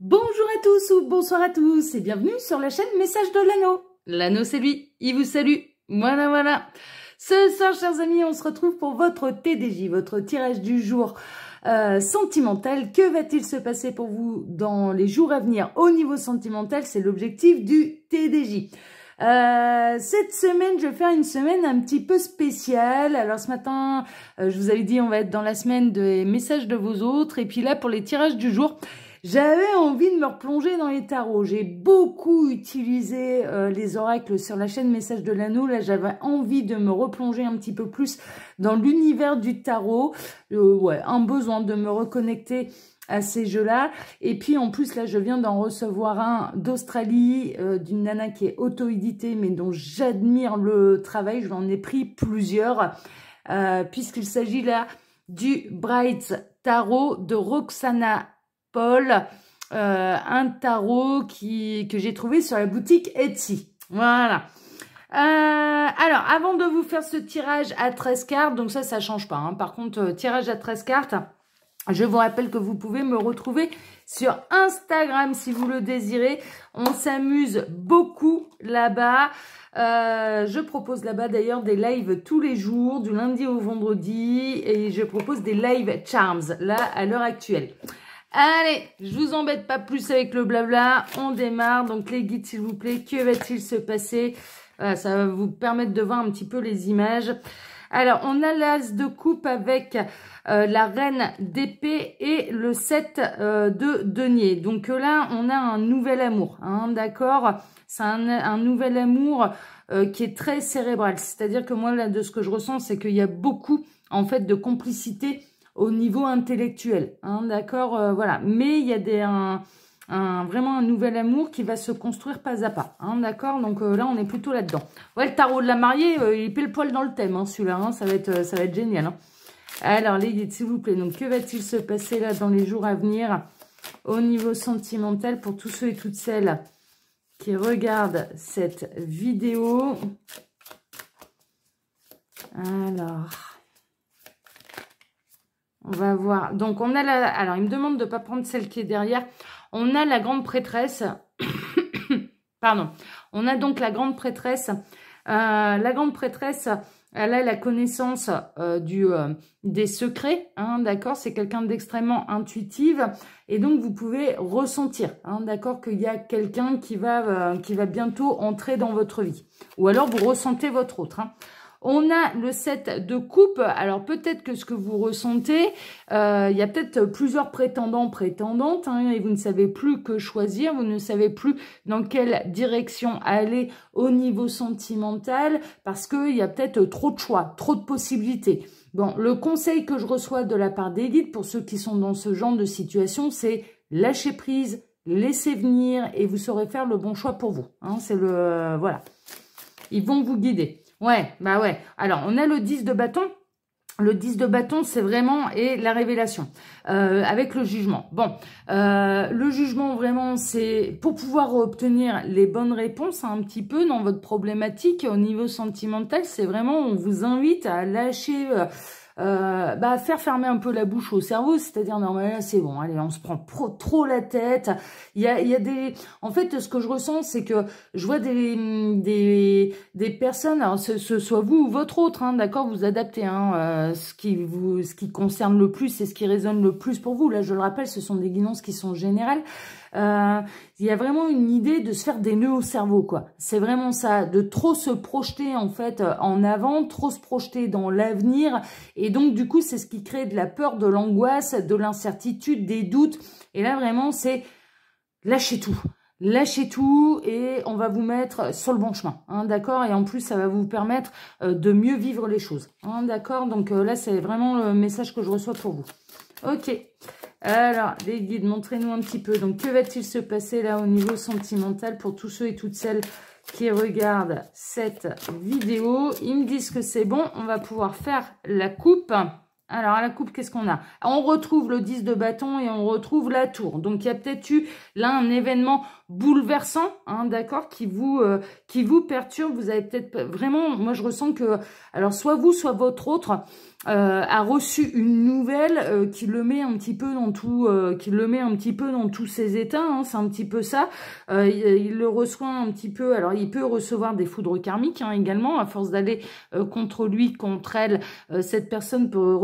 Bonjour à tous ou bonsoir à tous et bienvenue sur la chaîne Message de l'Anneau. L'Anneau c'est lui, il vous salue. Voilà. Ce soir chers amis, on se retrouve pour votre TDJ, votre tirage du jour sentimental. Que va-t-il se passer pour vous dans les jours à venir au niveau sentimental? C'est l'objectif du TDJ. Cette semaine, je vais faire une semaine un petit peu spéciale. Alors ce matin, je vous avais dit on va être dans la semaine des messages de vos autres. Et puis là, pour les tirages du jour, j'avais envie de me replonger dans les tarots. J'ai beaucoup utilisé les oracles sur la chaîne Message de l'Anneau. Là, j'avais envie de me replonger un petit peu plus dans l'univers du tarot. Un besoin de me reconnecter à ces jeux-là. Et puis, en plus, là, je viens d'en recevoir un d'Australie, d'une nana qui est auto-éditée, mais dont j'admire le travail. Je l'en ai pris plusieurs, puisqu'il s'agit là du Bright Tarot de Roxana Paul, un tarot que j'ai trouvé sur la boutique Etsy. Voilà. Alors, avant de vous faire ce tirage à 13 cartes, donc ça change pas. Hein. Par contre, tirage à 13 cartes, je vous rappelle que vous pouvez me retrouver sur Instagram si vous le désirez. On s'amuse beaucoup là-bas. Je propose là-bas d'ailleurs des lives tous les jours, du lundi au vendredi. Et je propose des live charms, là, à l'heure actuelle. Allez, je vous embête pas plus avec le blabla, on démarre. Donc les guides s'il vous plaît, que va-t-il se passer? Voilà, ça va vous permettre de voir un petit peu les images. Alors on a l'as de coupe avec la reine d'épée et le 7 de denier. Donc là on a un nouvel amour, hein, d'accord? C'est un nouvel amour qui est très cérébral. C'est-à-dire que moi là de ce que je ressens c'est qu'il y a beaucoup en fait de complicité au niveau intellectuel, hein, d'accord, voilà. Mais il y a vraiment un nouvel amour qui va se construire pas à pas, hein, d'accord. Donc là, on est plutôt là-dedans. Ouais, le tarot de la mariée, il est pile poil dans le thème, hein, celui-là, hein, ça va être génial. Hein. Alors, les guides, s'il vous plaît, donc que va-t-il se passer là dans les jours à venir au niveau sentimental pour tous ceux et toutes celles qui regardent cette vidéo? Alors... on va voir. Donc, on a la... alors, il me demande de ne pas prendre celle qui est derrière. On a la grande prêtresse. Pardon. On a donc la grande prêtresse. La grande prêtresse, elle a la connaissance des secrets. Hein, d'accord. C'est quelqu'un d'extrêmement intuitive. Et donc, vous pouvez ressentir, hein, d'accord, qu'il y a quelqu'un qui va bientôt entrer dans votre vie. Ou alors, vous ressentez votre autre. Hein. On a le 7 de coupe. Alors, peut-être que ce que vous ressentez, il y a peut-être plusieurs prétendants, prétendantes, hein, et vous ne savez plus que choisir, vous ne savez plus dans quelle direction aller au niveau sentimental, parce qu'il y a peut-être trop de choix, trop de possibilités. Bon, le conseil que je reçois de la part des guides, pour ceux qui sont dans ce genre de situation, c'est lâcher prise, laisser venir, et vous saurez faire le bon choix pour vous. Hein, c'est le... voilà. Ils vont vous guider. Ouais, bah ouais. Alors, on a le 10 de bâton. Le 10 de bâton, c'est vraiment et la révélation avec le jugement. Bon, le jugement, vraiment, c'est pour pouvoir obtenir les bonnes réponses un petit peu dans votre problématique au niveau sentimental. C'est vraiment, on vous invite à lâcher... faire fermer un peu la bouche au cerveau, c'est-à-dire normalement c'est bon, allez, on se prend trop la tête. Il y a des, en fait, ce que je ressens, c'est que je vois des personnes, alors ce soit vous ou votre autre, hein, d'accord, vous adaptez, hein, ce qui concerne le plus et ce qui résonne le plus pour vous. Là, je le rappelle, ce sont des guidances qui sont générales. Il y a vraiment une idée de se faire des nœuds au cerveau, quoi. C'est vraiment ça, de trop se projeter en fait en avant, trop se projeter dans l'avenir. Et donc du coup, c'est ce qui crée de la peur, de l'angoisse, de l'incertitude, des doutes. Et là vraiment, c'est lâchez tout. Lâchez tout et on va vous mettre sur le bon chemin, hein, d'accord. Et en plus, ça va vous permettre de mieux vivre les choses, hein, d'accord. Donc là, c'est vraiment le message que je reçois pour vous. Ok. Alors, les guides, montrez-nous un petit peu. Donc, que va-t-il se passer là au niveau sentimental pour tous ceux et toutes celles qui regardent cette vidéo? Ils me disent que c'est bon. On va pouvoir faire la coupe. Alors, à la coupe, qu'est-ce qu'on a? On retrouve le 10 de bâton et on retrouve la tour. Donc, il y a peut-être eu là un événement bouleversant, hein, d'accord, qui vous perturbe. Vous avez peut-être vraiment, moi je ressens que, alors soit vous, soit votre autre a reçu une nouvelle qui le met un petit peu dans tout, dans tous ses états. Hein, c'est un petit peu ça. Il le reçoit un petit peu. Alors, il peut recevoir des foudres karmiques hein, également, à force d'aller contre lui, contre elle. Cette personne peut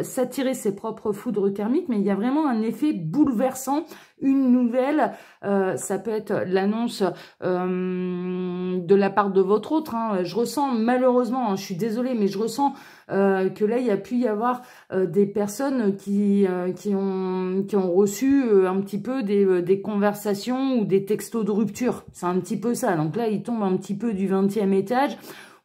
s'attirer ses propres foudres karmiques, mais il y a vraiment un effet bouleversant. Une nouvelle, ça peut être l'annonce de la part de votre autre. Hein. Je ressens malheureusement, hein, je suis désolée, mais je ressens que là, il y a pu y avoir des personnes qui ont reçu un petit peu des conversations ou des textos de rupture. C'est un petit peu ça. Donc là, il tombe un petit peu du 20e étage.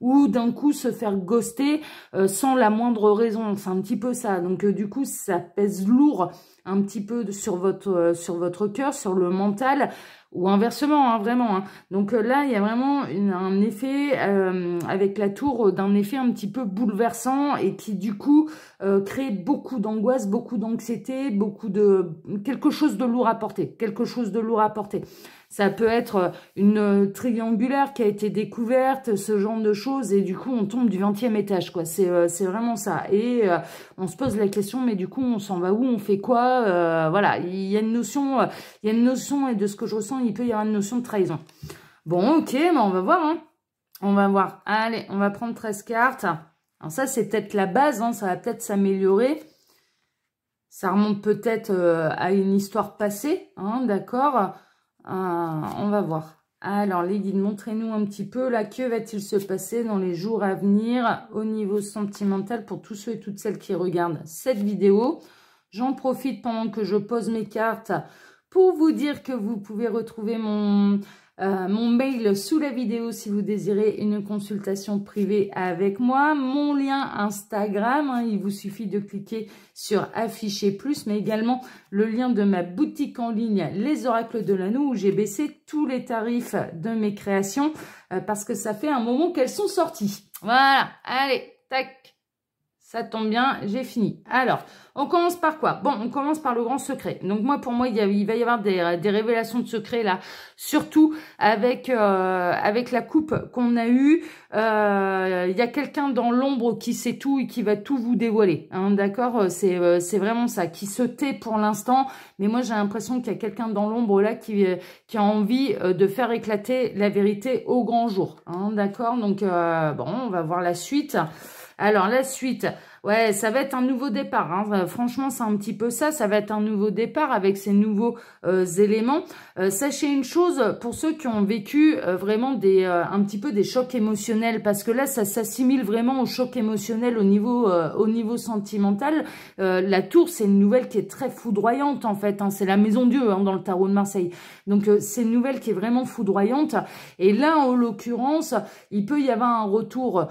Ou d'un coup se faire ghoster sans la moindre raison. C'est un petit peu ça. Donc du coup, ça pèse lourd un petit peu sur votre cœur, sur le mental, ou inversement, hein, vraiment. Hein. Donc là, il y a vraiment un effet, avec la tour, d'un effet un petit peu bouleversant et qui du coup crée beaucoup d'angoisse, beaucoup d'anxiété, quelque chose de lourd à porter, quelque chose de lourd à porter. Ça peut être une triangulaire qui a été découverte, ce genre de choses, et du coup, on tombe du 20e étage, quoi. C'est vraiment ça. Et on se pose la question, mais du coup, on s'en va où? On fait quoi? Voilà, il y a une notion, et de ce que je ressens, il peut y avoir une notion de trahison. Bon, ok, mais on va voir, hein. On va voir. Allez, on va prendre 13 cartes. Alors ça, c'est peut-être la base, hein, ça va peut-être s'améliorer. Ça remonte peut-être à une histoire passée, hein, d'accord? On va voir. Alors, les guides, montrez-nous un petit peu, là, que va-t-il se passer dans les jours à venir au niveau sentimental pour tous ceux et toutes celles qui regardent cette vidéo. J'en profite pendant que je pose mes cartes pour vous dire que vous pouvez retrouver mon mail sous la vidéo si vous désirez une consultation privée avec moi. Mon lien Instagram, hein, il vous suffit de cliquer sur afficher plus, mais également le lien de ma boutique en ligne Les Oracles de l'Anneau où j'ai baissé tous les tarifs de mes créations parce que ça fait un moment qu'elles sont sorties. Voilà, allez, tac. Ça tombe bien, j'ai fini. Alors, on commence par quoi? Bon, on commence par le grand secret. Donc moi, pour moi, il va y avoir des révélations de secrets là, surtout avec la coupe qu'on a eue. Il y a quelqu'un dans l'ombre qui sait tout et qui va tout vous dévoiler. Hein, d'accord? C'est vraiment ça, qui se tait pour l'instant. Mais moi, j'ai l'impression qu'il y a quelqu'un dans l'ombre là qui a envie de faire éclater la vérité au grand jour. Hein, d'accord? Donc, bon, on va voir la suite. Alors, la suite, ouais, ça va être un nouveau départ. Hein. Franchement, c'est un petit peu ça. Ça va être un nouveau départ avec ces nouveaux éléments. Sachez une chose, pour ceux qui ont vécu vraiment un petit peu des chocs émotionnels, parce que là, ça s'assimile vraiment au choc émotionnel au niveau sentimental. La tour, c'est une nouvelle qui est très foudroyante, en fait. Hein. C'est la maison Dieu hein, dans le tarot de Marseille. Donc, c'est une nouvelle qui est vraiment foudroyante. Et là, en l'occurrence, il peut y avoir un retour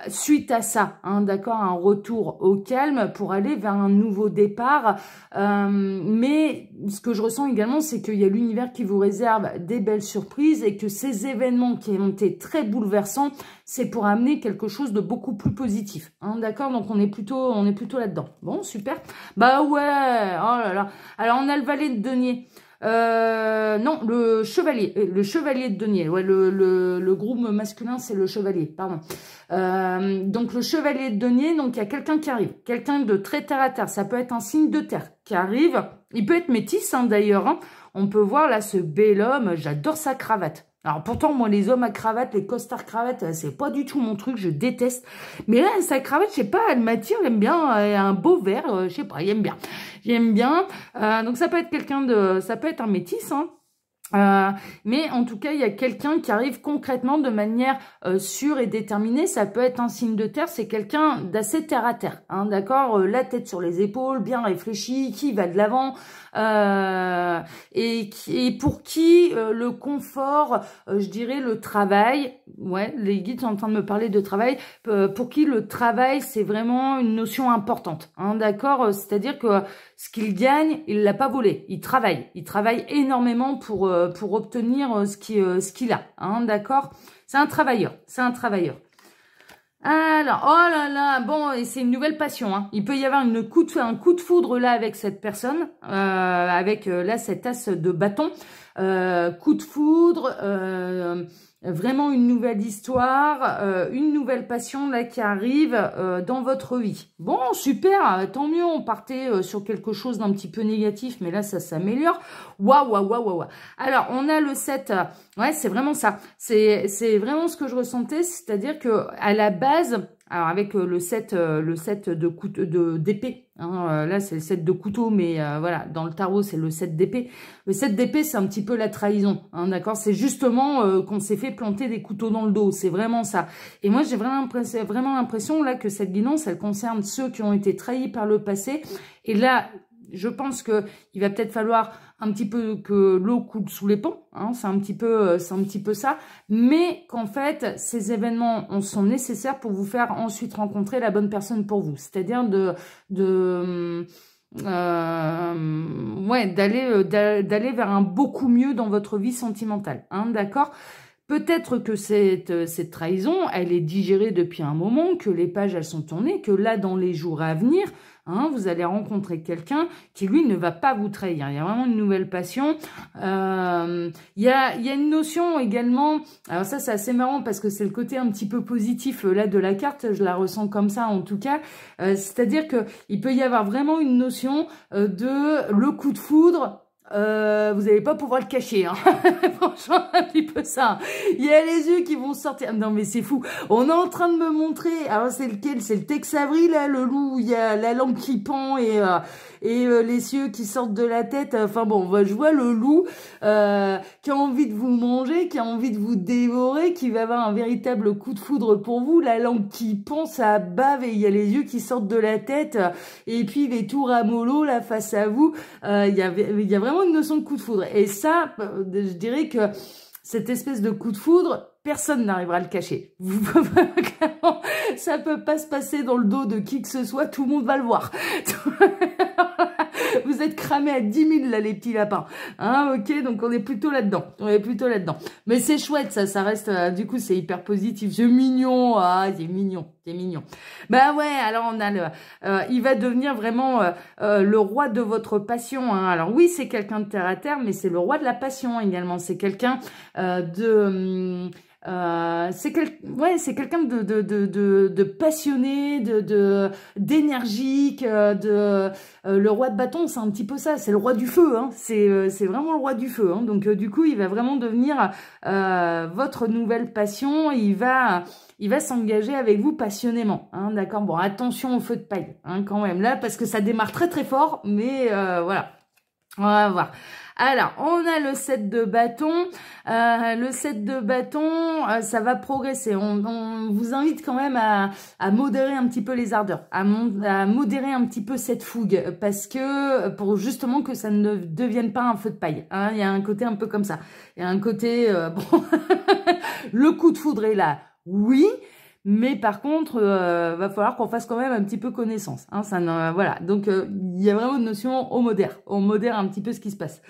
suite à ça, hein, d'accord, un retour au calme pour aller vers un nouveau départ. Mais ce que je ressens également, c'est qu'il y a l'univers qui vous réserve des belles surprises et que ces événements qui ont été très bouleversants, c'est pour amener quelque chose de beaucoup plus positif. Hein, d'accord, donc on est plutôt là-dedans. Bon, super. Bah ouais, oh là là. Alors on a le valet de denier. Non, le chevalier de denier. Ouais, le groupe masculin, c'est le chevalier, pardon. Donc, le chevalier de denier, donc il y a quelqu'un qui arrive, quelqu'un de très terre à terre. Ça peut être un signe de terre qui arrive. Il peut être métis, hein, d'ailleurs. Hein. On peut voir là ce bel homme. J'adore sa cravate. Alors pourtant, moi, les hommes à cravate, les costards cravates, c'est pas du tout mon truc, je déteste. Mais là, sa cravate, je sais pas, elle m'attire, j'aime bien, un beau vert, je sais pas, j'aime bien. J'aime bien. Donc ça peut être ça peut être un métis, hein. Mais en tout cas, il y a quelqu'un qui arrive concrètement de manière sûre et déterminée. Ça peut être un signe de terre, c'est quelqu'un d'assez terre à terre, hein, d'accord, la tête sur les épaules, bien réfléchi, qui va de l'avant, et pour qui le confort, je dirais le travail, ouais, les guides sont en train de me parler de travail, pour qui le travail c'est vraiment une notion importante, hein, d'accord, c'est-à-dire que ce qu'il gagne, il l'a pas volé, il travaille énormément pour obtenir ce qu'il a, hein, d'accord, c'est un travailleur. Alors, oh là là, bon, et c'est une nouvelle passion, hein. Il peut y avoir un coup de foudre là avec cette personne, avec là cet as de bâton, coup de foudre, vraiment une nouvelle histoire, une nouvelle passion là qui arrive dans votre vie. Bon, super, tant mieux, on partait sur quelque chose d'un petit peu négatif, mais là ça s'améliore. Waouh, waouh, waouh, waouh. Alors, on a le 7, ouais, c'est vraiment ça. C'est vraiment ce que je ressentais, c'est-à-dire que à la base, alors avec le 7 d'épée, hein, là c'est le 7 de couteau, mais voilà, dans le tarot c'est le 7 d'épée. Le 7 d'épée c'est un petit peu la trahison, hein, d'accord? C'est justement qu'on s'est fait planter des couteaux dans le dos, c'est vraiment ça. Et moi j'ai vraiment l'impression là que cette guidance elle concerne ceux qui ont été trahis par le passé. Et là, je pense que il va peut-être falloir un petit peu que l'eau coule sous les ponts, hein, c'est un petit peu ça, mais qu'en fait, ces événements sont nécessaires pour vous faire ensuite rencontrer la bonne personne pour vous. C'est-à-dire ouais, d'aller vers un beaucoup mieux dans votre vie sentimentale, hein, d'accord? Peut-être que cette trahison, elle est digérée depuis un moment, que les pages, elles sont tournées, que là, dans les jours à venir, hein, vous allez rencontrer quelqu'un qui, lui, ne va pas vous trahir. Il y a vraiment une nouvelle passion. Il y a une notion également, alors ça, c'est assez marrant parce que c'est le côté un petit peu positif là de la carte, je la ressens comme ça en tout cas. C'est-à-dire qu'il peut y avoir vraiment une notion de le coup de foudre. Vous n'allez pas pouvoir le cacher, hein. Franchement, un petit peu ça. Il y a les yeux qui vont sortir. Non, mais c'est fou. On est en train de me montrer. Alors, c'est lequel? C'est le Tex Avery, là, le loup. Il y a la langue qui pend et les yeux qui sortent de la tête. Enfin bon, je vois le loup qui a envie de vous manger, qui a envie de vous dévorer, qui va avoir un véritable coup de foudre pour vous. La langue qui pend, ça bave et il y a les yeux qui sortent de la tête. Et puis, les tours à mollo, là, face à vous. Il y a vraiment une notion de coup de foudre. Et ça, je dirais que cette espèce de coup de foudre, personne n'arrivera à le cacher. Ça peut pas se passer dans le dos de qui que ce soit, tout le monde va le voir. Vous êtes cramés à 10 000 là, les petits lapins. Hein, ok, donc on est plutôt là-dedans. Mais c'est chouette, ça reste, du coup, c'est hyper positif. C'est mignon, c'est mignon. Bah ouais, alors on a il va devenir vraiment le roi de votre passion. Hein. Alors oui, c'est quelqu'un de terre à terre, mais c'est le roi de la passion également. C'est quelqu'un c'est quelqu'un de passionné, d'énergique, le roi de bâton, c'est un petit peu ça, c'est le roi du feu, hein, c'est vraiment le roi du feu, hein, donc du coup il va vraiment devenir votre nouvelle passion, il va s'engager avec vous passionnément, hein, d'accord, bon attention au feu de paille, hein, quand même là, parce que ça démarre très très fort, mais voilà, on va voir. Alors, on a le 7 de bâton. Le 7 de bâton, ça va progresser. On vous invite quand même à modérer un petit peu les ardeurs, à modérer un petit peu cette fougue, parce que pour justement que ça ne devienne pas un feu de paille. Hein, il y a un côté un peu comme ça. Il y a un côté, bon, le coup de foudre est là, oui. Mais par contre, va falloir qu'on fasse quand même un petit peu connaissance. Hein, voilà. Donc, il y a vraiment une notion on modère un petit peu ce qui se passe.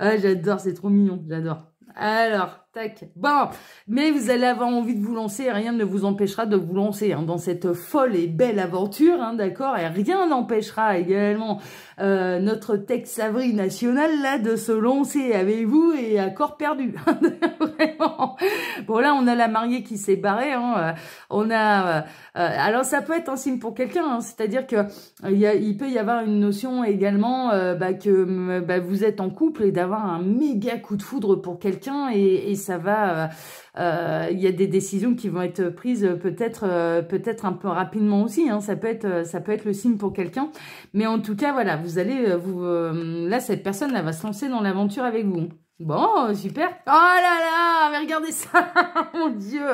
Ah, j'adore, c'est trop mignon, j'adore. Alors, tac. Bon, mais vous allez avoir envie de vous lancer et rien ne vous empêchera de vous lancer hein, dans cette folle et belle aventure, hein, d'accord? Et rien n'empêchera également notre Tex Avery national là de se lancer avec vous et à corps perdu. Vraiment. Bon là, on a la mariée qui s'est barrée. Hein, on a. Alors ça peut être un signe pour quelqu'un, hein, c'est-à-dire que il peut y avoir une notion également que vous êtes en couple et d'avoir un méga coup de foudre pour quelqu'un et ça va. Il y a des décisions qui vont être prises peut-être un peu rapidement aussi. Hein, ça peut être le signe pour quelqu'un. Mais en tout cas, voilà, vous allez là cette personne là va se lancer dans l'aventure avec vous. Bon, super. Oh là là, mais regardez ça, mon Dieu.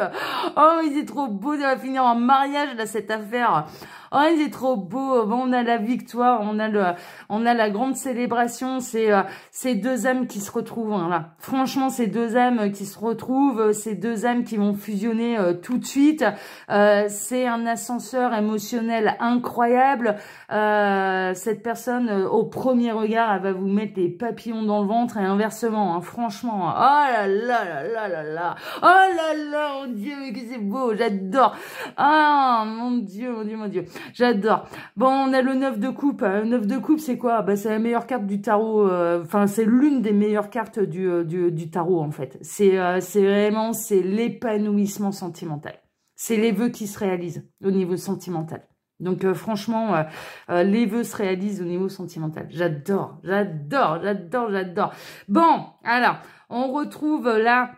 Oh, il est trop beau, ça va finir en mariage, là, cette affaire. Oh, c'est trop beau. Bon, on a la victoire, on a la grande célébration. C'est deux âmes qui se retrouvent. Hein, là. Franchement, c'est deux âmes qui se retrouvent. C'est deux âmes qui vont fusionner tout de suite. C'est un ascenseur émotionnel incroyable. Cette personne, au premier regard, elle va vous mettre les papillons dans le ventre et inversement. Hein, franchement. Oh là là là là là là. Oh là là, mon Dieu, mais que c'est beau. J'adore. Ah, mon Dieu, mon Dieu, mon Dieu. J'adore. Bon, on a le 9 de coupe. Le 9 de coupe, c'est quoi? Bah, c'est la meilleure carte du tarot. Enfin, c'est l'une des meilleures cartes du tarot, en fait. C'est vraiment, c'est l'épanouissement sentimental. C'est les vœux qui se réalisent au niveau sentimental. Donc, franchement, les vœux se réalisent au niveau sentimental. J'adore, j'adore, j'adore, j'adore. Bon, alors, on retrouve là...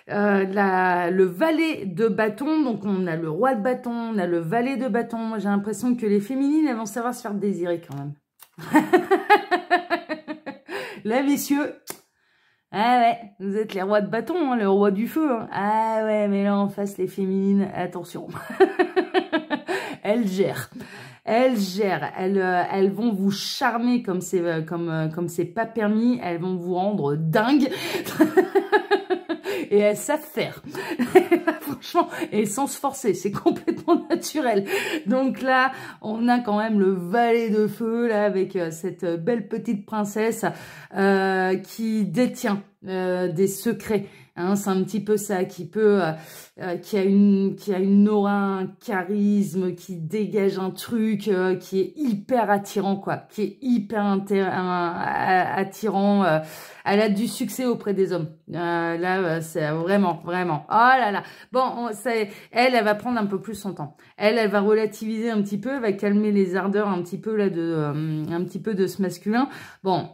le valet de bâton, donc on a le roi de bâton, on a le valet de bâton. Moi j'ai l'impression que les féminines elles vont savoir se faire désirer quand même. Là messieurs, ah ouais, vous êtes les rois de bâton, hein, le roi du feu. Hein. Ah ouais, mais là en face les féminines, attention, elles gèrent. Elles vont vous charmer comme c'est pas permis, elles vont vous rendre dingue. Et elles savent faire. Franchement, et sans se forcer, c'est complètement naturel. Donc là, on a quand même le valet de feu, là, avec cette belle petite princesse qui détient des secrets. Hein, c'est un petit peu ça, qui a une aura, un charisme, qui dégage un truc, qui est hyper attirant, quoi, qui est hyper attirant. Elle a du succès auprès des hommes. Là, c'est vraiment, vraiment. Oh là là. Bon, elle va prendre un peu plus son temps. Elle va relativiser un petit peu, elle va calmer les ardeurs un petit peu là un petit peu de ce masculin. Bon,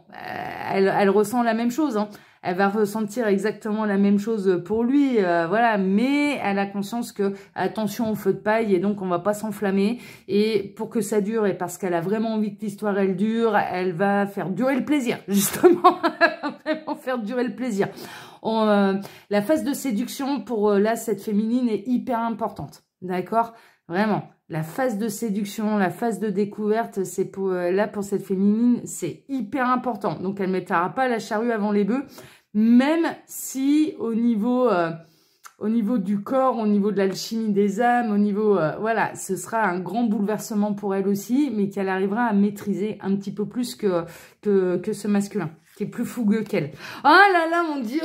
elle ressent la même chose, hein. Elle va ressentir exactement la même chose pour lui, voilà. Mais elle a conscience que attention au feu de paille et donc on va pas s'enflammer. Et pour que ça dure et parce qu'elle a vraiment envie que l'histoire elle dure, elle va faire durer le plaisir, justement. Elle va vraiment faire durer le plaisir. La phase de séduction pour là cette féminine est hyper importante, d'accord? Vraiment. La phase de séduction, la phase de découverte, c'est pour cette féminine, c'est hyper important. Donc, elle ne mettra pas la charrue avant les bœufs, même si au niveau du corps, au niveau de l'alchimie des âmes, au niveau... voilà, ce sera un grand bouleversement pour elle aussi, mais qu'elle arrivera à maîtriser un petit peu plus que ce masculin, qui est plus fougueux qu'elle. Oh là là, mon Dieu.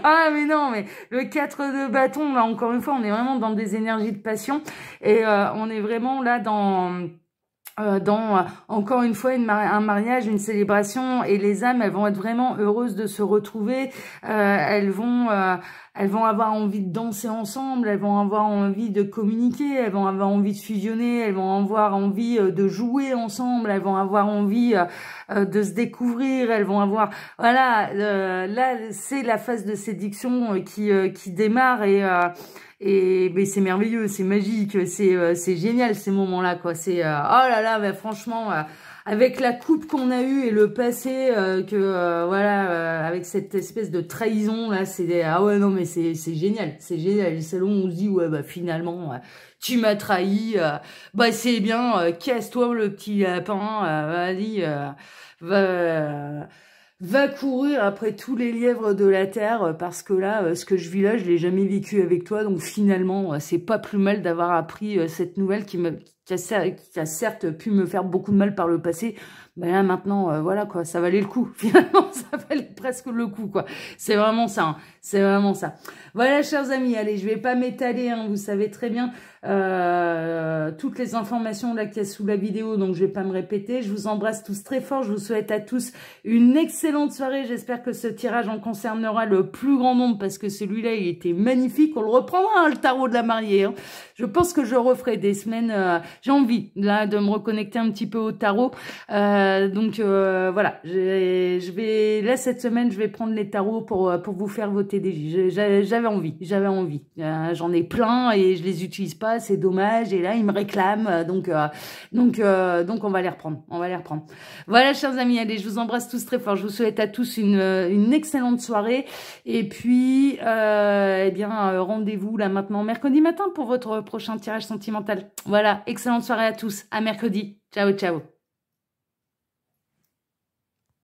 Ah mais non, mais le 4 de bâton, là, encore une fois, on est vraiment dans des énergies de passion. Et on est vraiment là dans encore une fois un mariage, une célébration, et les âmes elles vont être vraiment heureuses de se retrouver. Elles vont avoir envie de danser ensemble, elles vont avoir envie de communiquer, elles vont avoir envie de fusionner, elles vont avoir envie de jouer ensemble, elles vont avoir envie de se découvrir, elles vont avoir là c'est la phase de séduction qui démarre. Et mais c'est merveilleux, c'est magique, c'est génial ces moments-là, quoi. C'est oh là là, mais franchement, avec la coupe qu'on a eue et le passé voilà, avec cette espèce de trahison là, ah ouais non mais c'est génial, c'est génial. C'est là où on se dit ouais bah finalement tu m'as trahi, bah c'est bien, casse-toi le petit lapin, vas-y, va courir après tous les lièvres de la terre parce que là, ce que je vis là, je l'ai jamais vécu avec toi. Donc finalement, c'est pas plus mal d'avoir appris cette nouvelle qui a certes pu me faire beaucoup de mal par le passé. Mais là maintenant, voilà quoi, ça valait le coup. Finalement, ça valait presque le coup quoi. C'est vraiment ça, hein. C'est vraiment ça. Voilà, chers amis, allez, je vais pas m'étaler, hein, vous savez très bien toutes les informations là qu'il y a sous la vidéo, donc je vais pas me répéter. Je vous embrasse tous très fort, je vous souhaite à tous une excellente soirée. J'espère que ce tirage en concernera le plus grand nombre parce que celui-là, il était magnifique. On le reprendra, hein, le tarot de la mariée. Hein. Je pense que je referai des semaines. J'ai envie là de me reconnecter un petit peu au tarot. Donc voilà, je vais là cette semaine, je vais prendre les tarots pour vous faire vos TDJ. J'avais envie. J'en ai plein et je les utilise pas, c'est dommage. Et là, ils me réclament, donc on va les reprendre. Voilà, chers amis, allez, je vous embrasse tous très fort. Je vous souhaite à tous une excellente soirée. Et puis, eh bien, rendez-vous là maintenant mercredi matin pour votre prochain tirage sentimental. Voilà, excellente soirée à tous. À mercredi. Ciao, ciao.